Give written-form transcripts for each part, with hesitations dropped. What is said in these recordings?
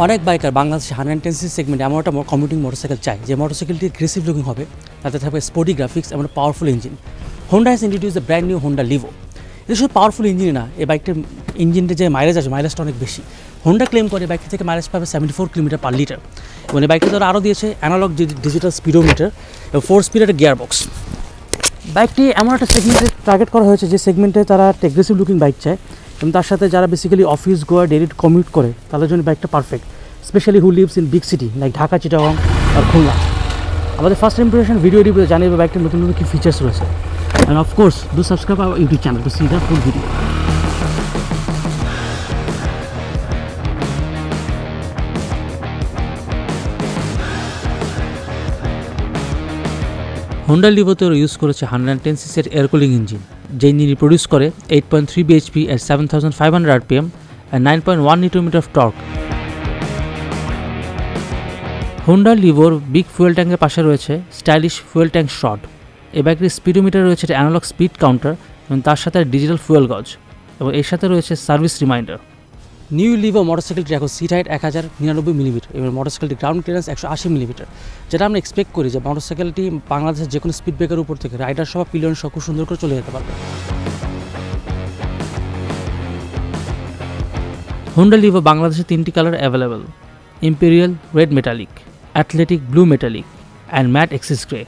অনেক বাইকার বাংলাদেশে 110cc সেগমেন্টে এমন একটা কমিউটিং মোটরসাইকেল চায় যে মোটরসাইকেলটি এগ্রেসিভ লুকিং হবে, তাতে থাকবে স্পোর্টি গ্রাফিক্স এবং powerful engine. Honda has introduce the brand new Honda Livo. এটা শুধু পাওয়ারফুল ইঞ্জিনই না, এই বাইকটার ইঞ্জিনটা যে মাইলেজ আছে, মাইলেজটা অনেক বেশি। হোন্ডা ক্লেম করে বাইকটি থেকে মাইলেজ পাবে 74 কিলোমিটার পার লিটার। এবং এই বাইকটি তারা আরও দিয়েছে অ্যানালগ ডিজিটাল স্পিডোমিটার এবং 4 স্পিডের গিয়ার বক্স। বাইকটি এমন একটা সেগমেন্টে টার্গেট করা হয়েছে যে সেগমেন্টে তারা একটা এগ্রেসিভ লুকিং বাইক চায়, এবং তার সাথে যারা basically office goer daily commute করে তাদের জন্য বাইকটা perfect, specially who lives in big city like Dhaka, Chittagong আর খুলনা। আমাদের ফার্স্ট ইম্প্রেশন ভিডিও রিভিউতে জানিয়ে বাইকটার নতুন নতুন কী ফিচার্স রয়েছে। And of course do subscribe our YouTube channel to see the full video. Honda লিভোতে ইউজ করেছে 110cc এয়ার কুলিং ইঞ্জিন, যে ইঞ্জিন প্রডিউস করে 8.3 bhp at 7500 rpm and 9.1 Nm of torque। Honda লিভোর বিগ ফুয়েল ট্যাঙ্কের পাশে রয়েছে stylish fuel tank shot. এই বাইকের স্পিডোমিটার রয়েছে অ্যানালগ স্পিড কাউন্টার এবং তার সাথে ডিজিটাল ফুয়েল গজ, এবং এর সাথে রয়েছে সার্ভিস রিমাইন্ডার। নিউ লিভো মোটরসাইকেলটি এখন সিট হাইট 1099 মিলিমিটার এবং মোটরসাইকেলটি গ্রাউন্ড ক্লিয়ারেন্স 180 মিলিমিটার, যেটা আমরা এক্সপেক্ট করি যে মোটরসাইকেলটি বাংলাদেশের যে কোনো স্পিড ব্রেকের উপর থেকে রাইডার সহ পিলিয়ন সহ খুব সুন্দর করে চলে যেতে পারবে। হোন্ডা লিভো বাংলাদেশে 3টি colour available: imperial red metallic, athletic blue metallic and matte axis grey.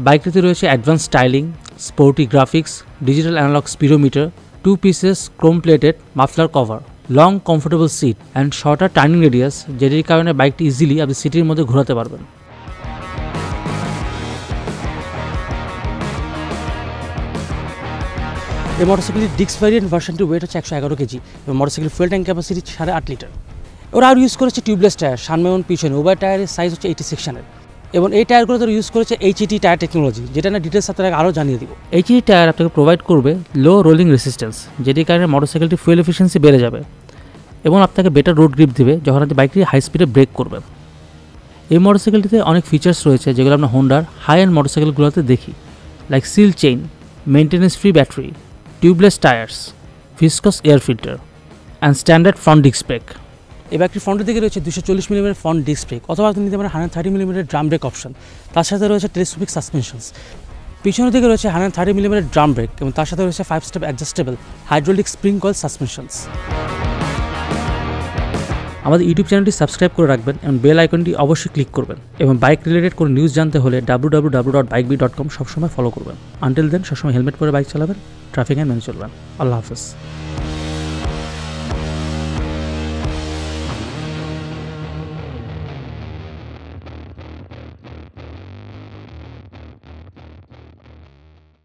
বাইকটিতে রয়েছে advance styling, sporty graphics, digital analogue speedometer, 2 pieces chrome plated muffler cover, long comfortable seat and shorter turning radius, যেটির কারণে বাইকটি easily আপনি সিটির মধ্যে ঘোরাতে পারবেন। এই মোটরসাইকেলের ডিস্ক ভ্যারিয়েন্ট ভার্সনটির ওয়েট হচ্ছে 111 কেজি এবং motorcycle fuel tank capacity 8.5 litre. ওরা আর ইউজ করেছে টিউবলেস টায়ার, সামনে এবং পিছনে উভয় টায়ারের সাইজ হচ্ছে 80 সেকশনের, এবং এই টায়ারগুলো তারা ইউজ করেছে HET টায়ার টেকনোলজি, যেটা না ডিটেলস আপনাকে আরও জানিয়ে দিব। HET টায়ার আপনাকে প্রোভাইড করবে লো রোলিং রেসিস্ট্যান্স, যেটির কারণে মোটরসাইকেলটি ফুয়েল এফিসিয়েন্সি বেড়ে যাবে এবং আপনাকে বেটার রোড গ্রিপ দেবে যখন আপনি বাইকটি হাই স্পিডে ব্রেক করবেন। এই মোটরসাইকেলটিতে অনেক ফিচার্স রয়েছে যেগুলো আমরা হোন্ডার হাই এন্ড মোটরসাইকেলগুলোতে দেখি, like seal chain, maintenance free battery, tubeless tyres, viscose air filter and standard front disc brake. এই বাইকটির ফ্রন্টের দিকে রয়েছে 240 মিলিমিটার ফ্রন্ট ডিস্ক ব্রেক, অথবা আপনি নিতে পারেন 130 মিলিমিটার ড্রাম ব্রেক অপশন। তার সাথে রয়েছে টেলিস্কোপিক সাসপেনশনস। পিছনের দিকে রয়েছে 130 মিলিমিটার ড্রাম ব্রেক এবং তার সাথে রয়েছে 5 step adjustable hydraulic spring coil suspensions. আমাদের ইউটিউব চ্যানেলটি সাবস্ক্রাইব করে রাখবেন এবং বেল আইকনটি অবশ্যই ক্লিক করবেন, এবং বাইক রিলেটেড কোনো নিউজ জানতে হলে www.bikebee.com সবসময় ফলো করবেন। আনটিল দেন সবসময় হেলমেট পরে বাইক চালাবেন, ট্রাফিক আইন মেনে চলবেন। আল্লাহ হাফেজ।